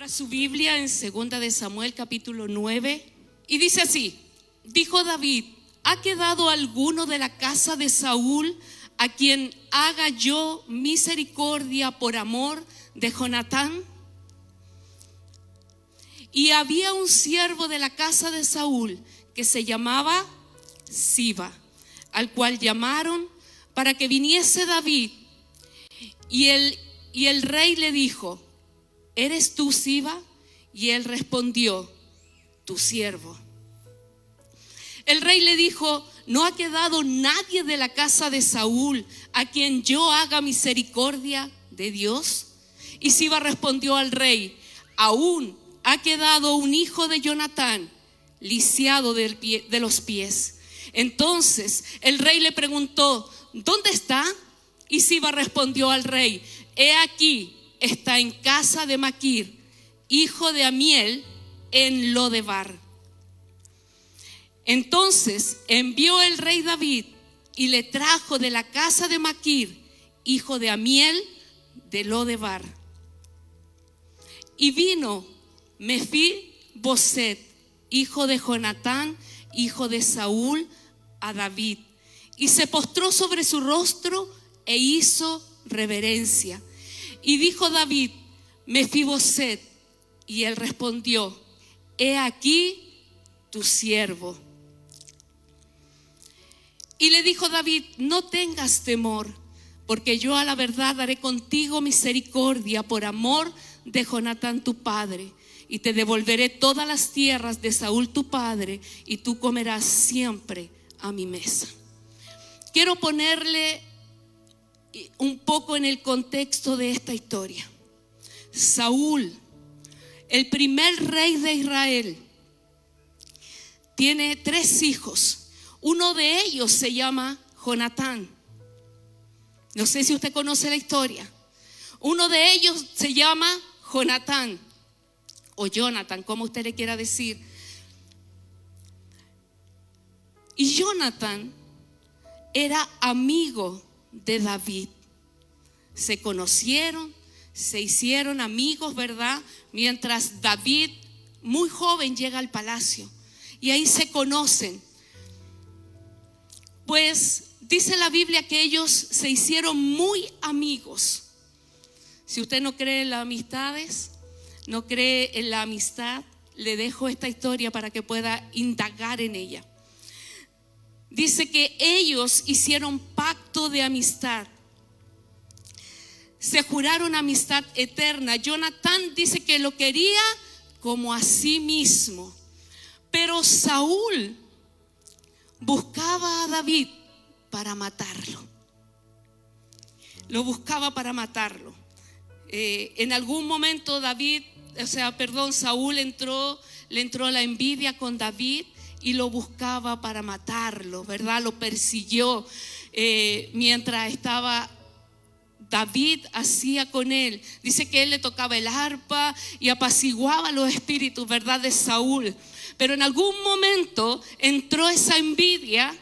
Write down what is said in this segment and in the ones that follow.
Abra su Biblia en 2 de Samuel capítulo 9 y dice así: dijo David: ¿ha quedado alguno de la casa de Saúl a quien haga yo misericordia por amor de Jonatán? Y había un siervo de la casa de Saúl que se llamaba Siba, al cual llamaron para que viniese David. Y el rey le dijo: ¿eres tú, Siba? Y él respondió: tu siervo. El rey le dijo: ¿no ha quedado nadie de la casa de Saúl a quien yo haga misericordia de Dios? Y Siba respondió al rey: aún ha quedado un hijo de Jonatán, lisiado de los pies. Entonces el rey le preguntó: ¿dónde está? Y Siba respondió al rey: he aquí, está en casa de Maquir, hijo de Amiel, en Lodebar. Entonces envió el rey David y le trajo de la casa de Maquir, hijo de Amiel, de Lodebar. Y vino Mefiboset, hijo de Jonatán, hijo de Saúl, a David, y se postró sobre su rostro e hizo reverencia. Y dijo David: Mefiboset. Y él respondió: he aquí tu siervo. Y le dijo David: no tengas temor, porque yo a la verdad haré contigo misericordia por amor de Jonatán tu padre, y te devolveré todas las tierras de Saúl tu padre, y tú comerás siempre a mi mesa. Quiero ponerle un poco en el contexto de esta historia. Saúl, el primer rey de Israel, tiene 3 hijos. Uno de ellos se llama Jonatán. No sé si usted conoce la historia. Uno de ellos se llama Jonatán, o Jonathan, como usted le quiera decir. Y Jonatán era amigo de David. Se conocieron, se hicieron amigos, ¿verdad? Mientras David, muy joven, llega al palacio. Y ahí se conocen. Pues dice la Biblia que ellos se hicieron muy amigos. Si usted no cree en las amistades, no cree en la amistad, le dejo esta historia para que pueda indagar en ella. Dice que ellos hicieron pacto de amistad. Se juraron amistad eterna. Jonatán dice que lo quería como a sí mismo. Pero Saúl buscaba a David para matarlo. Lo buscaba para matarlo. En algún momento Saúl le entró la envidia con David y lo buscaba para matarlo, ¿verdad? Lo persiguió mientras estaba David hacía con él. Dice que él le tocaba el arpa y apaciguaba los espíritus, ¿verdad?, de Saúl. Pero en algún momento entró esa envidia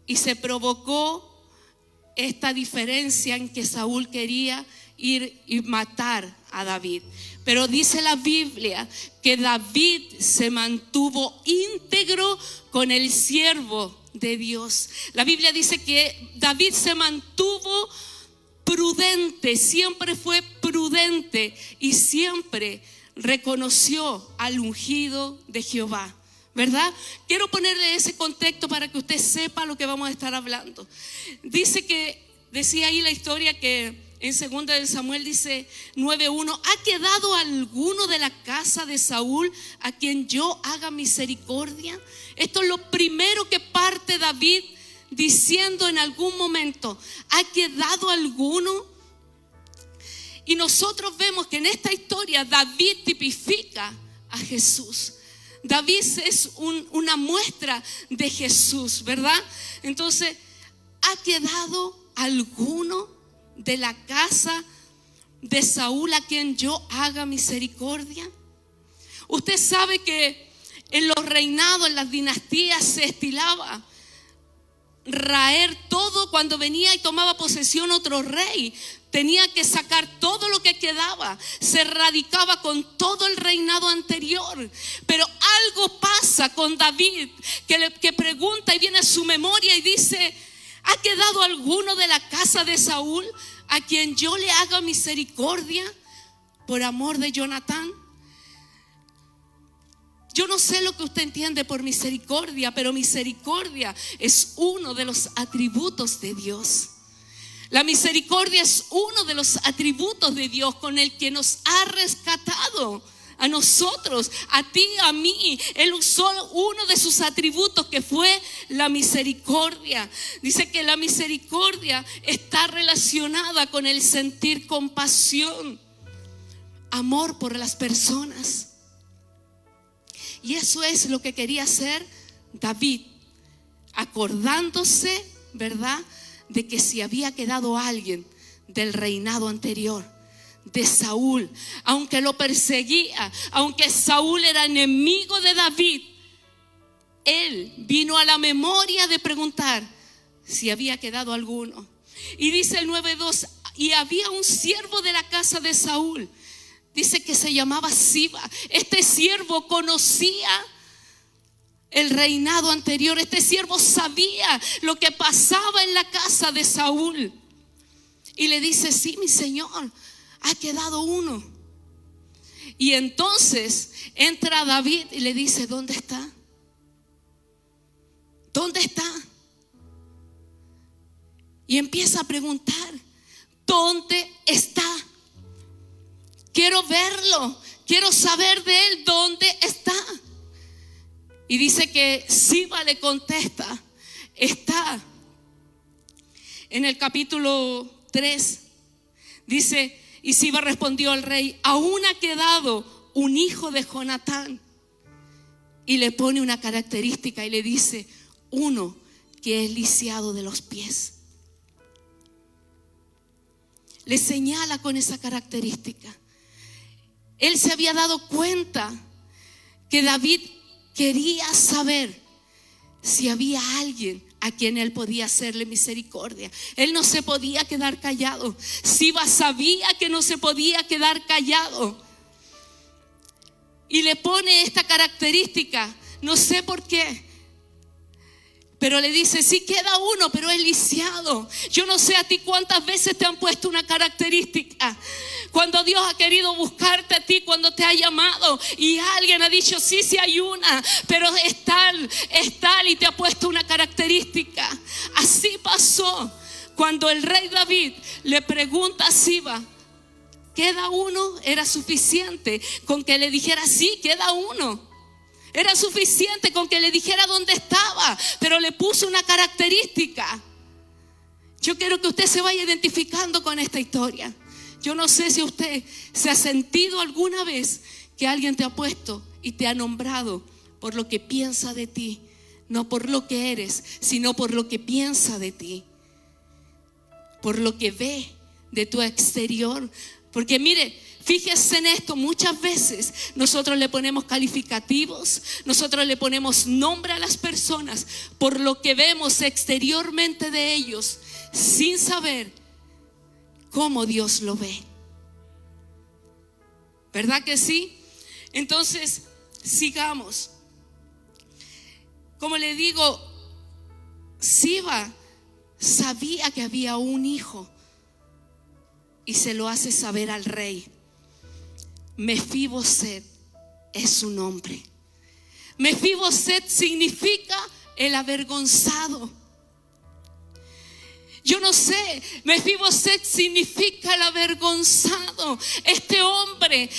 y se provocó esta diferencia en que Saúl quería ir y matar a David. Pero dice la Biblia que David se mantuvo íntegro con el siervo de Dios. La Biblia dice que David se mantuvo prudente, siempre fue prudente y siempre reconoció al ungido de Jehová, ¿verdad? Quiero ponerle ese contexto para que usted sepa lo que vamos a estar hablando. Decía ahí la historia que en 2 de Samuel dice 9:1: ¿ha quedado alguno de la casa de Saúl a quien yo haga misericordia? Esto es lo primero que parte David diciendo en algún momento: ¿ha quedado alguno? Y nosotros vemos que en esta historia David tipifica a Jesús. David es una muestra de Jesús, ¿verdad? Entonces, ¿ha quedado alguno de la casa de Saúl a quien yo haga misericordia? Usted sabe que en los reinados, en las dinastías se estilaba raer todo cuando venía y tomaba posesión otro rey. Tenía que sacar todo lo que quedaba. Se erradicaba con todo el reinado anterior. Pero algo pasa con David que pregunta y viene a su memoria y dice: ¿ha quedado alguno de la casa de Saúl a quien yo le haga misericordia por amor de Jonatán? Yo no sé lo que usted entiende por misericordia, pero misericordia es uno de los atributos de Dios. La misericordia es uno de los atributos de Dios con el que nos ha rescatado a nosotros, a ti, a mí. Él usó uno de sus atributos, que fue la misericordia. Dice que la misericordia está relacionada con el sentir compasión, amor por las personas. Y eso es lo que quería hacer David, acordándose, ¿verdad?, de que si había quedado alguien del reinado anterior, de Saúl, aunque lo perseguía, aunque Saúl era enemigo de David, él vino a la memoria de preguntar si había quedado alguno. Y dice el 9:2: y había un siervo de la casa de Saúl, dice que se llamaba Siba. Este siervo conocía el reinado anterior. Este siervo sabía lo que pasaba en la casa de Saúl. Y le dice: sí, mi señor, ha quedado uno. Y entonces entra David y le dice: ¿dónde está? ¿Dónde está? Y empieza a preguntar: ¿dónde está? Quiero verlo, quiero saber de él, ¿dónde está? Y dice que Siba le contesta, está en el capítulo 3. Dice: y Siba respondió al rey: aún ha quedado un hijo de Jonatán. Y le pone una característica y le dice: uno que es lisiado de los pies. Le señala con esa característica. Él se había dado cuenta que David quería saber si había alguien a quien él podía hacerle misericordia. Él no se podía quedar callado. Siba sabía que no se podía quedar callado. Y le pone esta característica, no sé por qué, pero le dice: sí queda uno, pero es lisiado. Yo no sé a ti cuántas veces te han puesto una característica. Cuando Dios ha querido buscarte a ti, cuando te ha llamado y alguien ha dicho: sí, sí hay una, pero es tal y te ha puesto una característica. Así pasó cuando el rey David le pregunta a Siba: ¿queda uno? Era suficiente con que le dijera: sí, queda uno. Era suficiente con que le dijera dónde estaba, pero le puso una característica. Yo quiero que usted se vaya identificando con esta historia. Yo no sé si usted se ha sentido alguna vez que alguien te ha puesto y te ha nombrado por lo que piensa de ti, no por lo que eres, sino por lo que piensa de ti, por lo que ve de tu exterior. Porque mire, fíjese en esto, muchas veces nosotros le ponemos calificativos, nosotros le ponemos nombre a las personas por lo que vemos exteriormente de ellos, sin saber cómo Dios lo ve. ¿Verdad que sí? Entonces, sigamos. Como le digo, Siba sabía que había un hijo y se lo hace saber al rey. Mefiboset es su nombre. Mefiboset significa el avergonzado. Yo no sé, Mefiboset significa el avergonzado. Este hombre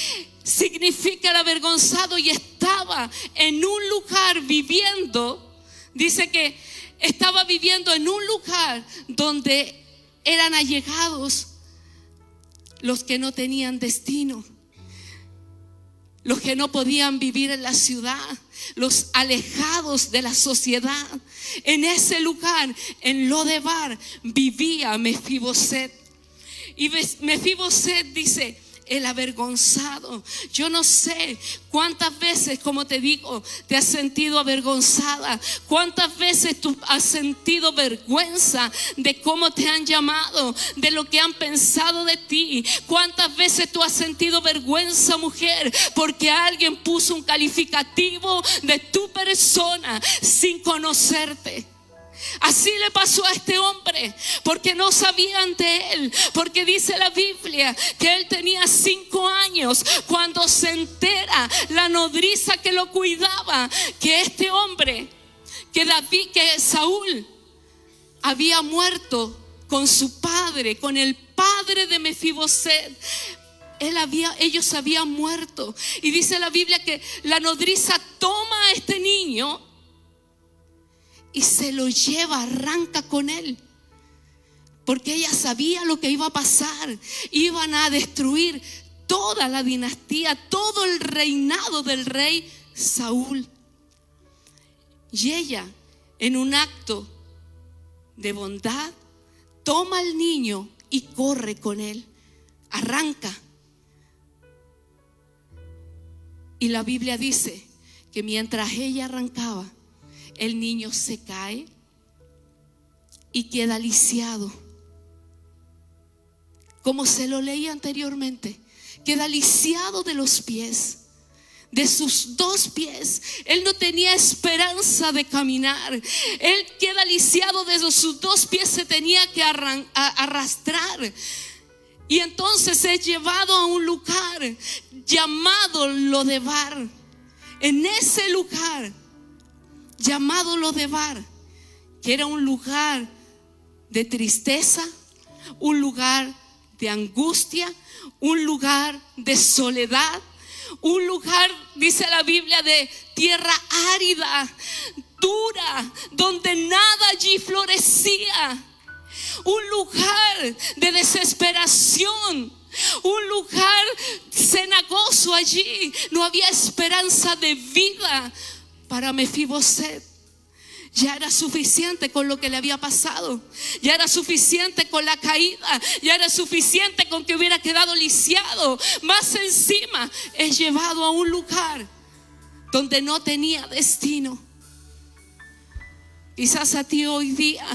significa el avergonzado y estaba en un lugar viviendo. Dice que estaba viviendo en un lugar donde eran allegados los que no tenían destino, los que no podían vivir en la ciudad, los alejados de la sociedad. En ese lugar, en Lodebar, vivía Mefiboset. Y Mefiboset dice: el avergonzado. Yo no sé cuántas veces, como te digo, te has sentido avergonzada. Cuántas veces tú has sentido vergüenza de cómo te han llamado, de lo que han pensado de ti. Cuántas veces tú has sentido vergüenza, mujer, porque alguien puso un calificativo de tu persona sin conocerte. Así le pasó a este hombre, porque no sabían de él. Porque dice la Biblia que él tenía 5 años cuando se entera la nodriza que lo cuidaba, que este hombre, que Saúl había muerto con su padre, con el padre de Mefiboset. Ellos habían muerto. Y dice la Biblia que la nodriza toma a este niño y se lo lleva, arranca con él, porque ella sabía lo que iba a pasar. Iban a destruir toda la dinastía, todo el reinado del rey Saúl. Y ella, en un acto de bondad, toma al niño y corre con él, arranca. Y la Biblia dice que mientras ella arrancaba, el niño se cae y queda lisiado. Como se lo leí anteriormente, queda lisiado de los pies, de sus 2 pies. Él no tenía esperanza de caminar. Él queda lisiado de sus 2 pies, se tenía que arrastrar. Y entonces es llevado a un lugar llamado Lodebar. En ese lugar llamado Lodebar, que era un lugar de tristeza, un lugar de angustia, un lugar de soledad, un lugar, dice la Biblia, de tierra árida, dura, donde nada allí florecía, un lugar de desesperación, un lugar cenagoso. Allí no había esperanza de vida para Mefiboset. Ya era suficiente con lo que le había pasado. Ya era suficiente con la caída. Ya era suficiente con que hubiera quedado lisiado. Más encima es llevado a un lugar donde no tenía destino. Quizás a ti hoy día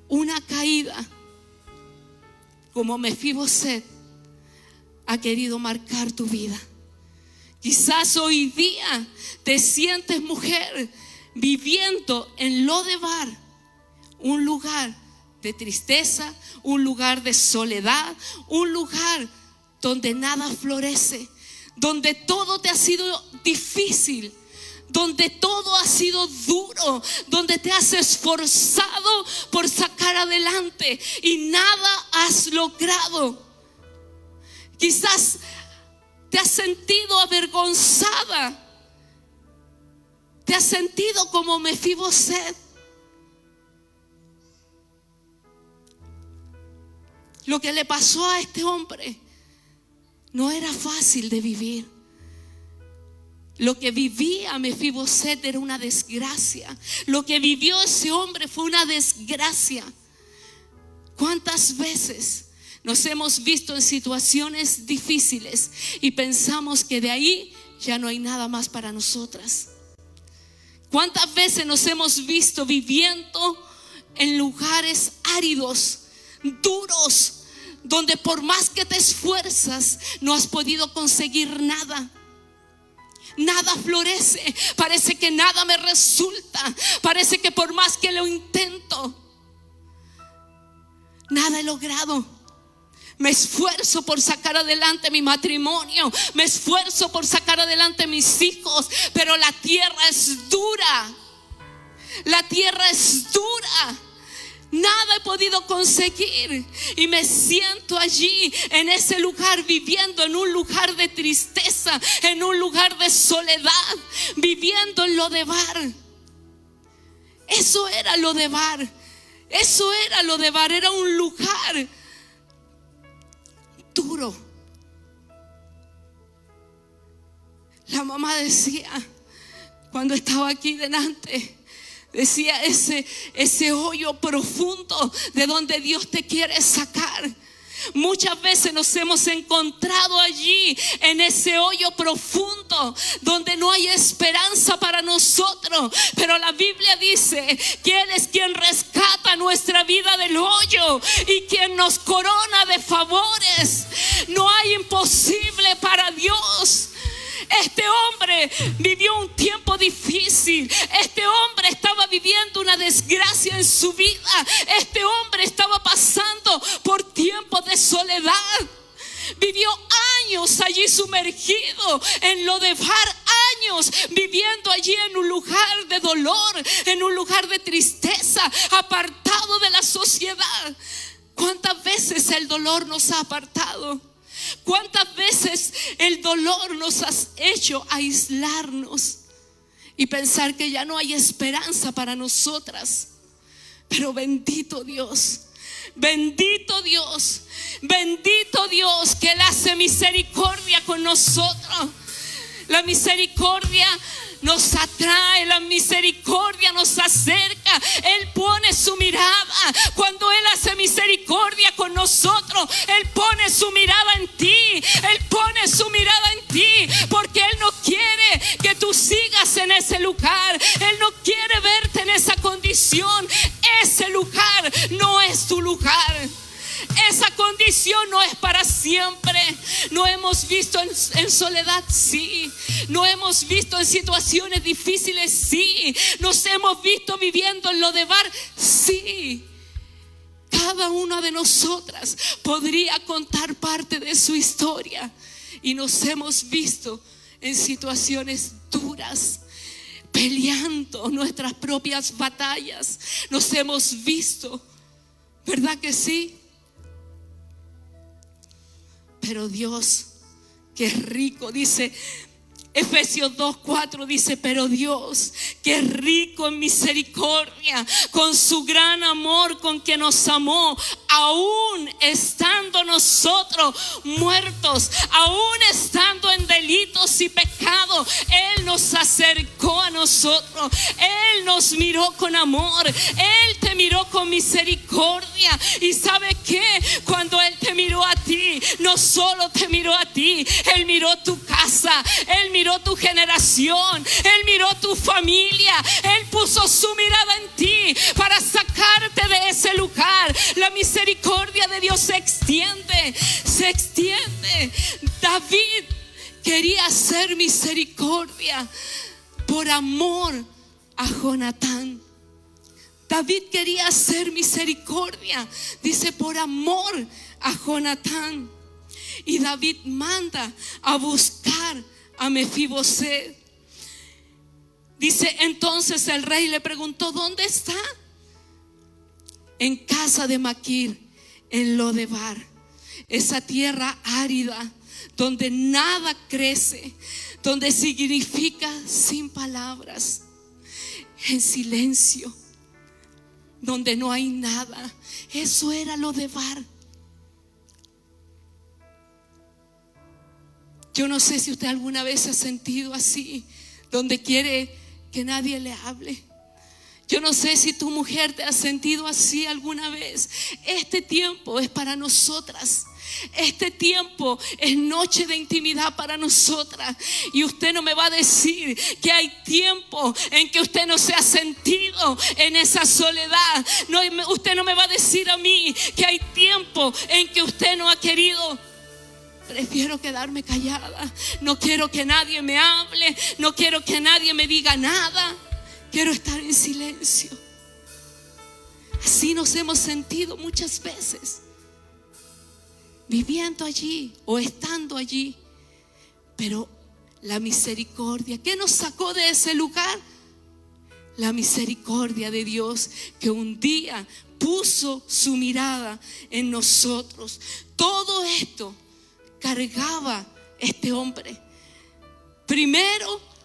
una caída como Mefiboset ha querido marcar tu vida. Quizás hoy día te sientes, mujer, viviendo en Lodebar, un lugar de tristeza, un lugar de soledad, un lugar donde nada florece, donde todo te ha sido difícil, donde todo ha sido duro, donde te has esforzado por sacar adelante y nada has logrado. Quizás te has sentido avergonzada. Te has sentido como Mefiboset. Lo que le pasó a este hombre no era fácil de vivir. Lo que vivía Mefiboset era una desgracia. Lo que vivió ese hombre fue una desgracia. ¿Cuántas veces nos hemos visto en situaciones difíciles y pensamos que de ahí ya no hay nada más para nosotras? ¿Cuántas veces nos hemos visto viviendo en lugares áridos, duros, donde por más que te esfuerzas no has podido conseguir nada? Nada florece, parece que nada me resulta, parece que por más que lo intento, nada he logrado. Me esfuerzo por sacar adelante mi matrimonio, me esfuerzo por sacar adelante mis hijos, pero la tierra es dura. La tierra es dura. Nada he podido conseguir y me siento allí en ese lugar, viviendo en un lugar de tristeza, en un lugar de soledad, viviendo en Lodebar. Eso era Lodebar. Eso era Lodebar. Era un lugar duro. La mamá decía, cuando estaba aquí delante, decía, ese hoyo profundo de donde Dios te quiere sacar. Muchas veces nos hemos encontrado allí en ese hoyo profundo donde no hay esperanza para nosotros, pero la Biblia dice que Él es quien rescata nuestra vida del hoyo y quien nos corona de favores. No hay imposible para Dios. Este hombre vivió un tiempo difícil. Este hombre estaba viviendo una desgracia en su vida. Este hombre estaba pasando por tiempos de soledad. Vivió años allí sumergido en Lodebar, años viviendo allí en un lugar de dolor, en un lugar de tristeza, apartado de la sociedad. ¿Cuántas veces el dolor nos ha apartado? ¿Cuántas veces el dolor nos ha hecho aislarnos y pensar que ya no hay esperanza para nosotras? Pero bendito Dios, bendito Dios, bendito Dios, que Él hace misericordia con nosotros. La misericordia nos atrae, la misericordia nos acerca. Él pone su mirada. Cuando Él hace misericordia con nosotros, Él pone su mirada en ti. Él pone su mirada en ti, porque Él no quiere que tú sigas en ese lugar. Él no quiere verte en esa condición. Ese lugar no es tu lugar. Esa condición no es para siempre. No hemos visto en soledad, sí. No hemos visto en situaciones difíciles, sí. Nos hemos visto viviendo en Lodebar, sí. Cada una de nosotras podría contar parte de su historia. Y nos hemos visto en situaciones duras, peleando nuestras propias batallas. Nos hemos visto, ¿verdad que sí? Pero Dios, que es rico, dice Efesios 2:4, dice: pero Dios, que es rico en misericordia, con su gran amor con que nos amó, aún estando nosotros muertos, aún estando en delitos y pecados, Él nos acercó a nosotros. Él nos miró con amor. Él te miró con misericordia. Y ¿sabe qué? Cuando Él te miró a ti, no solo te miró a ti, Él miró tu casa, Él miró tu generación, Él miró tu familia. Él puso su mirada en ti para sacarte de ese lugar. La misericordia de Dios se extiende, se extiende. David quería hacer misericordia por amor a Jonatán. David quería hacer misericordia, dice, por amor a Jonatán. Y David manda a buscar a Mefiboset. Dice: entonces el rey le preguntó: ¿dónde está? En casa de Maquir, en Lodebar, esa tierra árida donde nada crece, donde significa sin palabras, en silencio, donde no hay nada. Eso era Lodebar. Yo no sé si usted alguna vez se ha sentido así, donde quiere que nadie le hable. Yo no sé si tu mujer te ha sentido así alguna vez. Este tiempo es para nosotras. Este tiempo es noche de intimidad para nosotras. Y usted no me va a decir que hay tiempo en que usted no se ha sentido en esa soledad. No, usted no me va a decir a mí que hay tiempo en que usted no ha querido. Prefiero quedarme callada. No quiero que nadie me hable. No quiero que nadie me diga nada. Quiero estar en silencio. Así nos hemos sentido muchas veces, viviendo allí o estando allí. Pero la misericordia, ¿qué nos sacó de ese lugar? La misericordia de Dios, que un día puso su mirada en nosotros. Todo esto cargaba este hombre. Primero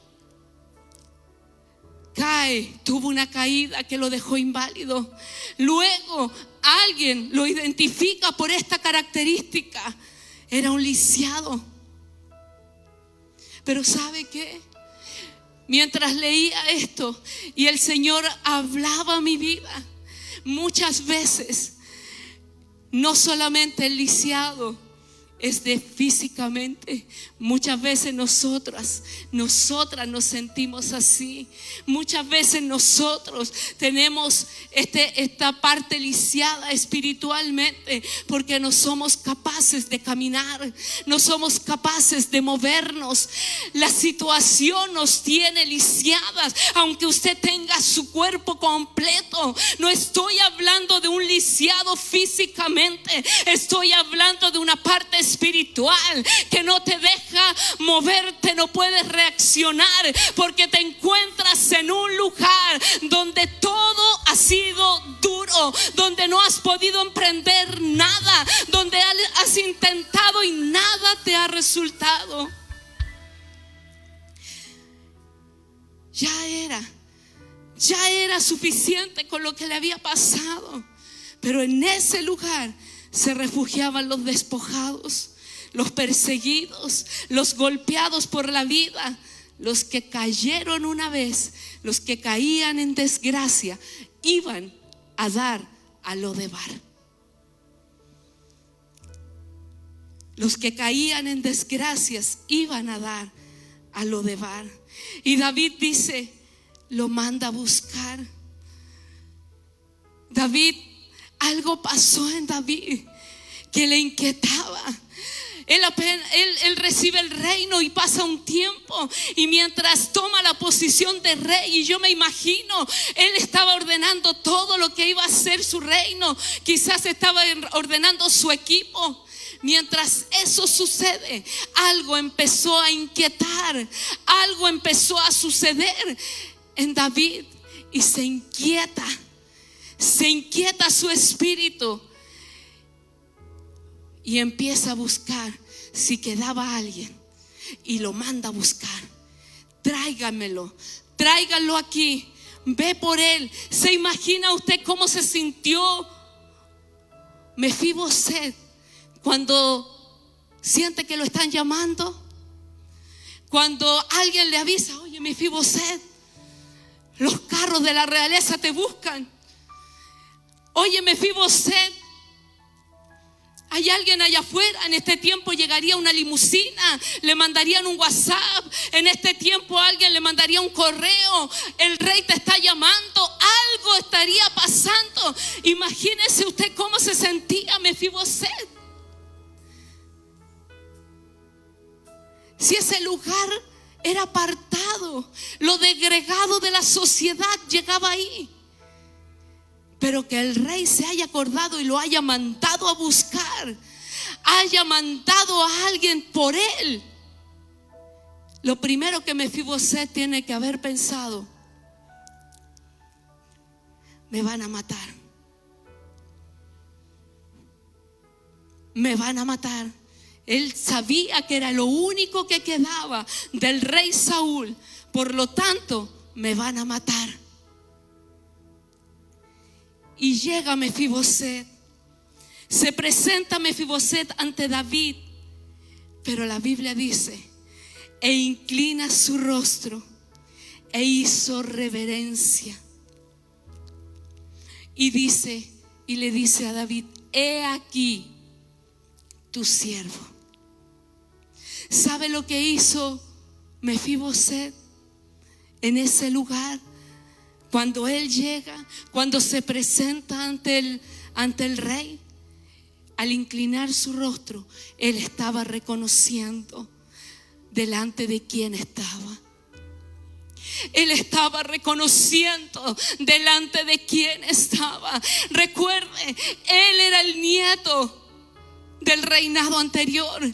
cae, tuvo una caída que lo dejó inválido. Luego alguien lo identifica por esta característica: era un lisiado. Pero ¿sabe qué? Mientras leía esto y el Señor hablaba a mi vida, muchas veces no solamente el lisiado es de físicamente. Muchas veces nosotras nos sentimos así. Muchas veces nosotros tenemos esta parte lisiada espiritualmente, porque no somos capaces de caminar, no somos capaces de movernos. La situación nos tiene lisiadas, aunque usted tenga su cuerpo completo. No estoy hablando de un lisiado físicamente, estoy hablando de una parte espiritual que no te deja moverte, no puedes reaccionar, porque te encuentras en un lugar donde todo ha sido duro, donde no has podido emprender nada, donde has intentado y nada te ha resultado. Ya era suficiente con lo que le había pasado, pero en ese lugar se refugiaban los despojados, los perseguidos, los golpeados por la vida, los que cayeron una vez, los que caían en desgracia, iban a dar a Lodebar. Los que caían en desgracias iban a dar a Lodebar. Y David dice, lo manda a buscar. Algo pasó en David que le inquietaba. Él recibe el reino y pasa un tiempo, y mientras toma la posición de rey, y yo me imagino, él estaba ordenando todo lo que iba a ser su reino. Quizás estaba ordenando su equipo. Mientras eso sucede, algo empezó a inquietar, algo empezó a suceder en David, y se inquieta su espíritu, y empieza a buscar si quedaba alguien, y lo manda a buscar. Tráiganlo aquí, ve por él. ¿Se imagina usted cómo se sintió Mefiboset cuando siente que lo están llamando? Cuando alguien le avisa, oye, Mefiboset, los carros de la realeza te buscan. Oye, Mefiboset, hay alguien allá afuera. En este tiempo llegaría una limusina, le mandarían un WhatsApp. En este tiempo alguien le mandaría un correo. El rey te está llamando, algo estaría pasando. Imagínese usted cómo se sentía Mefiboset. Si ese lugar era apartado, lo degradado de la sociedad llegaba ahí. Pero que el rey se haya acordado y lo haya mandado a buscar, haya mandado a alguien por él. Lo primero que Mefiboset tiene que haber pensado: me van a matar. Me van a matar. Él sabía que era lo único que quedaba del rey Saúl. Por lo tanto, me van a matar. Y llega Mefiboset. Se presenta Mefiboset ante David. Pero la Biblia dice: e inclina su rostro e hizo reverencia. Y le dice a David: he aquí tu siervo. ¿Sabe lo que hizo Mefiboset en ese lugar? Cuando él llega, cuando se presenta ante el rey, al inclinar su rostro, él estaba reconociendo delante de quién estaba. Él estaba reconociendo delante de quién estaba. Recuerde, él era el nieto del reinado anterior. Él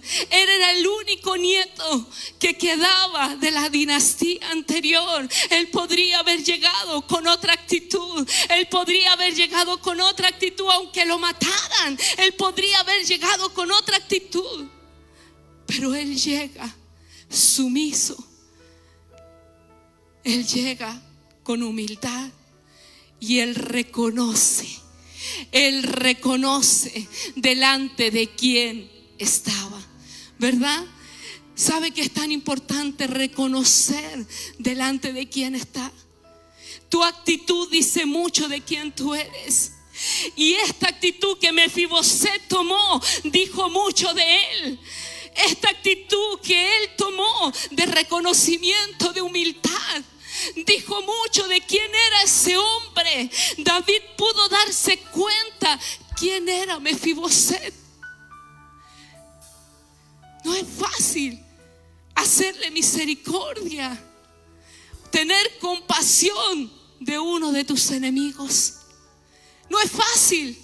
era el único nieto que quedaba de la dinastía anterior. Él podría haber llegado con otra actitud. Él podría haber llegado con otra actitud aunque lo mataran. Él podría haber llegado con otra actitud. Pero él llega sumiso. Él llega con humildad y él reconoce delante de quién estaba, ¿verdad? ¿Sabe que es tan importante reconocer delante de quién está? Tu actitud dice mucho de quién tú eres. Y esta actitud que Mefiboset tomó dijo mucho de él. Esta actitud que él tomó de reconocimiento, de humildad, dijo mucho de quién era ese hombre. David pudo darse cuenta quién era Mefiboset. No es fácil hacerle misericordia, tener compasión de uno de tus enemigos. No es fácil.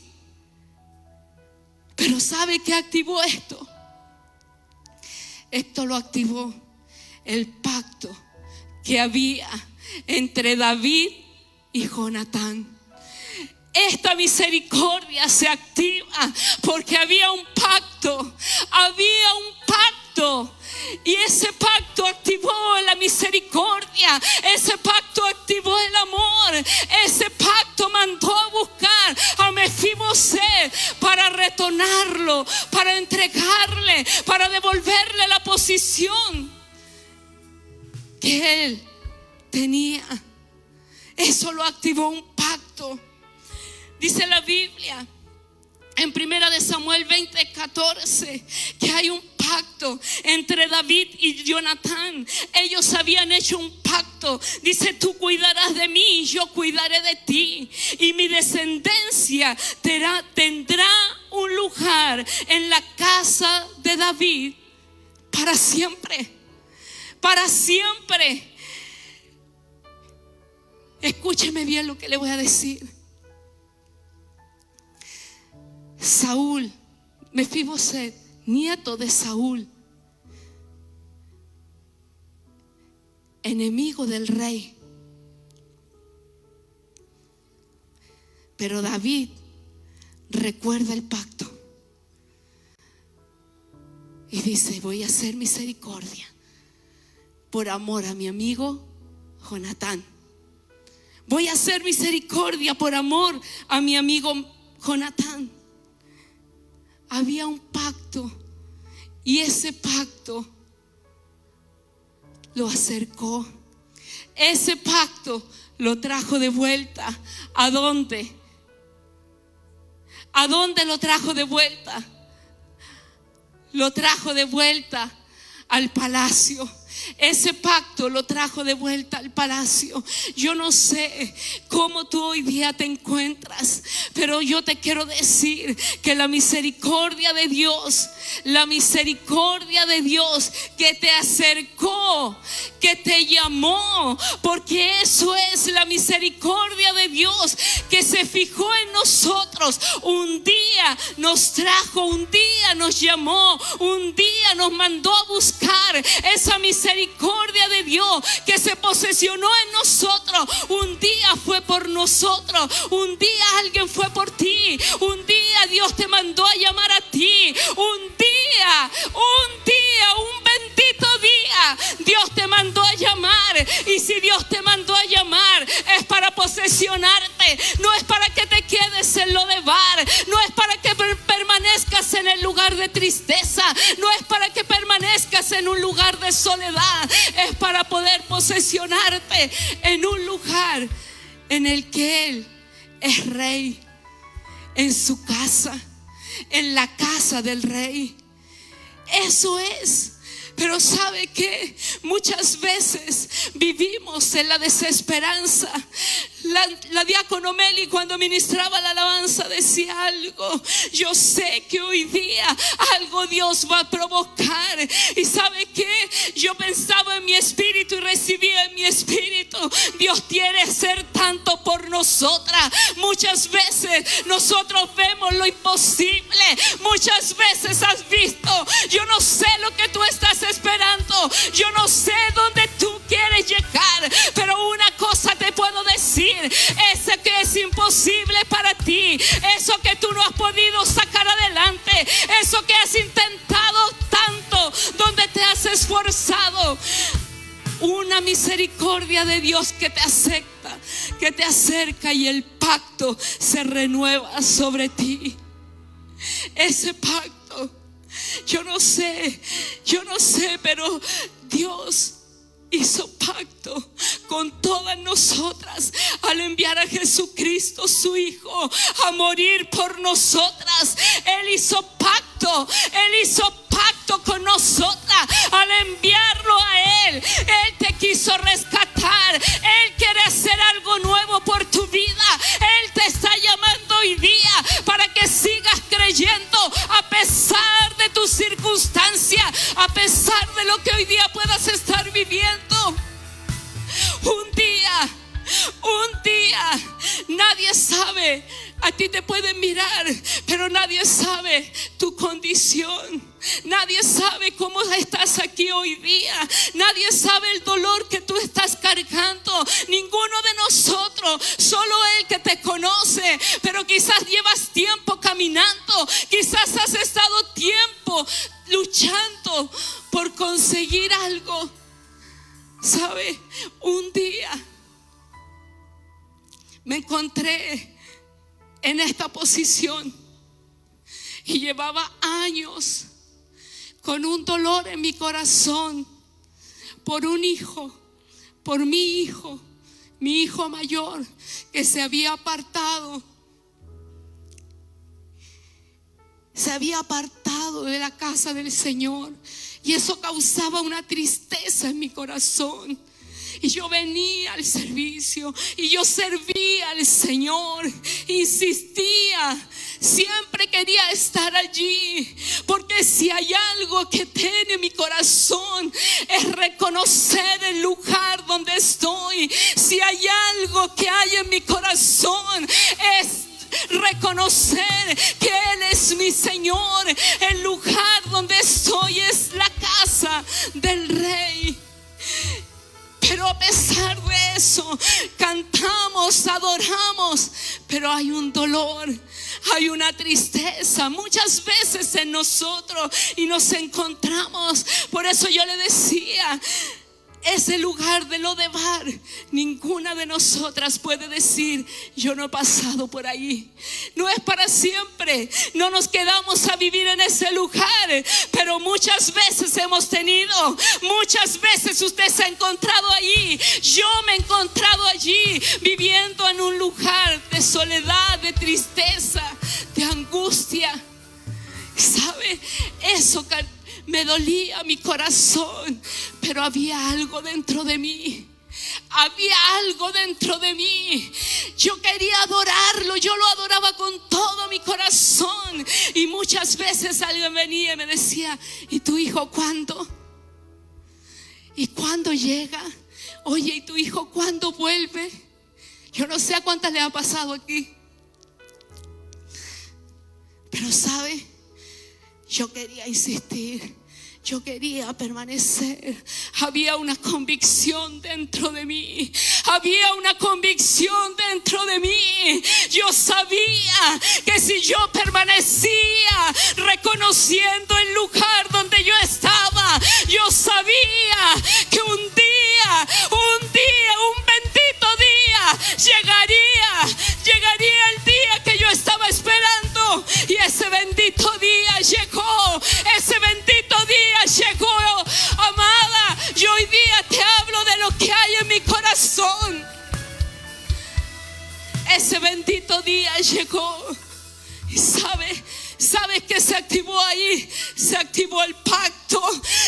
Pero ¿sabe qué activó esto? Esto lo activó el pacto que había entre David y Jonatán. Esta misericordia se activa porque había un pacto. Había un pacto. Y ese pacto activó la misericordia. Ese pacto activó el amor. Ese pacto mandó a buscar a Mefiboset para retornarlo, para entregarle, para devolverle la posición que él tenía. Eso lo activó un pacto. Dice la Biblia en 1 de Samuel 20:14 que hay un pacto entre David y Jonatán. Ellos habían hecho un pacto. Dice: tú cuidarás de mí y yo cuidaré de ti, y mi descendencia tendrá un lugar en la casa de David para siempre. Para siempre. Escúcheme bien lo que le voy a decir. Saúl, Mefiboset, nieto de Saúl, enemigo del rey. Pero David recuerda el pacto y dice: voy a hacer misericordia por amor a mi amigo Jonatán. Voy a hacer misericordia por amor a mi amigo Jonatán. Había un pacto y ese pacto lo acercó. Ese pacto lo trajo de vuelta. ¿A dónde? ¿A dónde lo trajo de vuelta? Lo trajo de vuelta al palacio. Ese pacto lo trajo de vuelta al palacio. Yo no sé cómo tú hoy día te encuentras, pero yo te quiero decir que la misericordia de Dios que te acercó, que te llamó, porque eso es la misericordia de Dios que se fijó en nosotros. Un día nos trajo, un día nos llamó, un día nos mandó a buscar. Esa misericordia de Dios que se posesionó en nosotros, un día fue por nosotros, un día alguien fue por ti, un día Dios te mandó a llamar a ti, un bendito día Dios te mandó a llamar. Y si Dios te mandó a llamar, es para posesionarte, no es para que te quedes en lo de bar, no es para que permanezcas en el lugar de tristeza, no es para que permanezcas en un lugar de soledad, es para poder posesionarte en un lugar en el que Él es rey, en su casa, en la casa del rey. Eso es. Pero ¿sabe qué? Muchas veces vivimos en la desesperanza. La diácono Meli, cuando ministraba la alabanza, decía algo: yo sé que hoy día algo Dios va a provocar. Y ¿sabe qué? Yo pensaba en mi espíritu y recibía en mi espíritu: Dios quiere hacer tanto por nosotras. Muchas veces nosotros vemos lo imposible. Muchas veces has visto: yo no sé lo que tú estás esperando, yo no sé dónde tú quieres llegar, pero una cosa te puedo decir: eso que es imposible para ti, eso que tú no has podido sacar adelante, eso que has intentado tanto, donde te has esforzado, una misericordia de Dios que te acepta, que te acerca, y el pacto se renueva sobre ti. Ese pacto, yo no sé, pero Dios hizo pacto con todas nosotras al enviar a Jesucristo, su Hijo, a morir por nosotras. Él hizo pacto con nosotras al enviarlo a Él. Él te quiso rescatar. Él quiere hacer algo nuevo por tu vida. Él te está llamando hoy día para que sigas creyendo a pesar de tus circunstancias, a pesar de lo que hoy día puedas estar viviendo. Un día, nadie sabe. A ti te pueden mirar, pero nadie sabe tu condición. Nadie sabe cómo estás aquí hoy día. Nadie sabe el dolor que tú estás cargando. Ninguno de nosotros, solo Él que te conoce. Pero quizás llevas tiempo caminando. Quizás has estado tiempo luchando por conseguir algo. ¿Sabe? Un día me encontré en esta posición y llevaba años con un dolor en mi corazón por un hijo, por mi hijo mayor, que se había apartado de la casa del Señor, y eso causaba una tristeza en mi corazón. Y yo venía al servicio y yo servía al Señor, insistía, siempre quería estar allí, porque si hay algo que tiene mi corazón es reconocer el lugar donde estoy. Si hay algo que hay en mi corazón es reconocer que Él es mi Señor. El lugar donde estoy es la casa del Rey. Pero a pesar de eso, cantamos, adoramos, pero hay un dolor, hay una tristeza muchas veces en nosotros y nos encontramos. Por eso yo le decía, ese lugar de Lodebar, ninguna de nosotras puede decir: yo no he pasado por ahí. No es para siempre, no nos quedamos a vivir en ese lugar, pero muchas veces hemos tenido, muchas veces usted se ha encontrado allí. Yo me he encontrado allí, viviendo en un lugar de soledad, de tristeza, de angustia. ¿Sabe? Eso me dolía mi corazón, pero había algo dentro de mí. Había algo dentro de mí. Yo quería adorarlo, yo lo adoraba con todo mi corazón. Y muchas veces alguien venía y me decía: ¿y tu hijo cuándo? ¿Y cuándo llega? Oye, ¿y tu hijo cuándo vuelve? Yo no sé a cuántas le ha pasado aquí, pero ¿sabe? Yo quería insistir, yo quería permanecer. Había una convicción dentro de mí. Había una convicción dentro de mí. Yo sabía que si yo permanecía reconociendo el lugar donde yo estaba, yo sabía que un bendito día llegaría el día que yo estaba esperando. Y ese bendito día llegó. Ese bendito día llegó, amada. Yo hoy día te hablo de lo que hay en mi corazón. Ese bendito día llegó. Y ¿sabes qué se activó ahí? Se activó el pacto.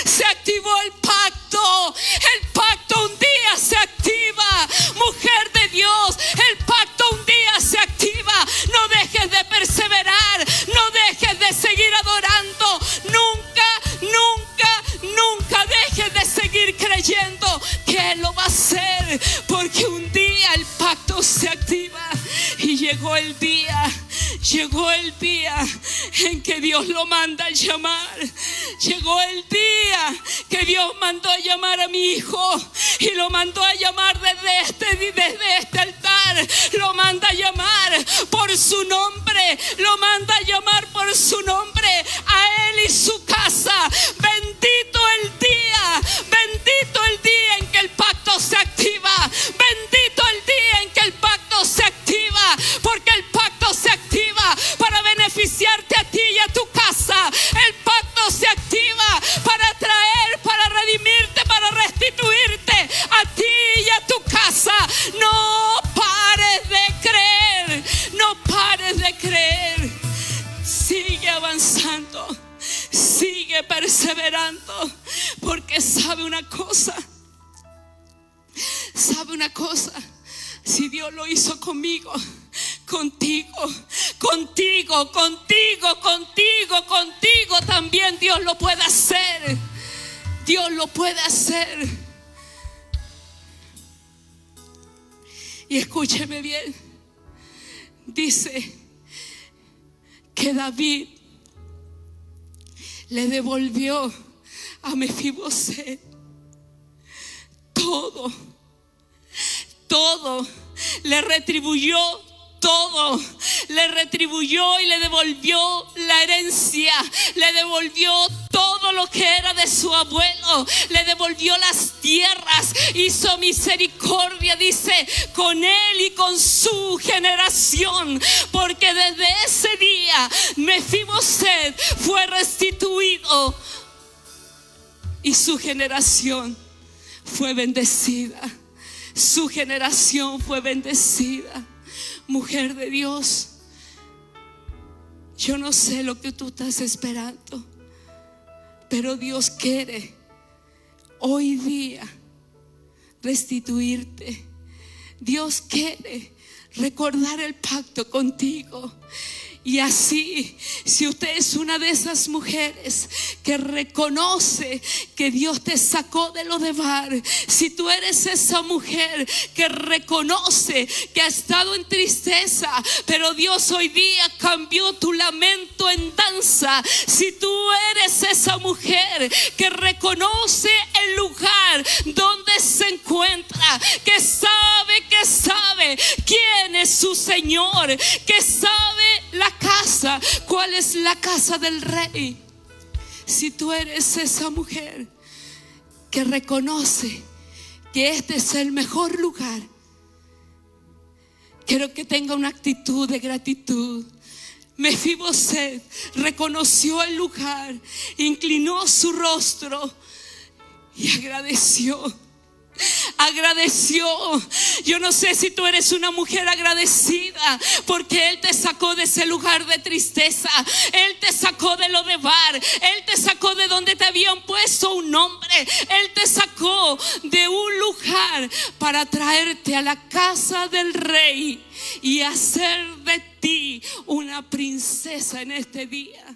Se activó el pacto. El pacto un día se activa. Mujer de Dios, el pacto un día se activa. No dejes de perseverar. No dejes de seguir adorando. Nunca dejes de seguir creyendo que Él lo va a hacer, porque un día el pacto se activa. Y llegó el día en que Dios lo manda a llamar. Llegó el día que Dios mandó a llamar a mi hijo, y lo mandó a llamar desde este altar. Lo manda a llamar por su nombre. Lo manda a llamar por su nombre a él y su casa. Bendito el día en que el pacto se activa. Bendito el día en que el pacto se activa, porque el pacto se activa para beneficiarte a ti y a tu casa. El pacto se activa para traer, para redimirte, para restituirte a ti y a tu casa. No pares cosa, si Dios lo hizo conmigo, contigo también Dios lo puede hacer. Dios lo puede hacer. Y escúcheme bien, dice que David le devolvió a Mefiboset todo, le retribuyó todo, le retribuyó y le devolvió la herencia, le devolvió todo lo que era de su abuelo, le devolvió las tierras, hizo misericordia, dice, con él y con su generación, porque desde ese día Mefiboset fue restituido y su generación fue bendecida. Su generación fue bendecida. Mujer de Dios, yo no sé lo que tú estás esperando, pero Dios quiere hoy día restituirte. Dios quiere recordar el pacto contigo. Y así, si usted es una de esas mujeres que reconoce que Dios te sacó de lo de Bar, si tú eres esa mujer que reconoce que ha estado en tristeza, pero Dios hoy día cambió tu lamento en danza, si tú eres esa mujer que reconoce el lugar donde se encuentra, que sabe quién es su Señor, que sabe la casa, cuál es la casa del Rey. Si tú eres esa mujer que reconoce que este es el mejor lugar, quiero que tenga una actitud de gratitud. Mefiboset reconoció el lugar, inclinó su rostro y agradeció. Yo no sé si tú eres una mujer agradecida, porque Él te sacó de ese lugar de tristeza, Él te sacó de lo de Bar, Él te sacó de donde te habían puesto un nombre, Él te sacó de un lugar para traerte a la casa del Rey y hacer de ti una princesa en este día.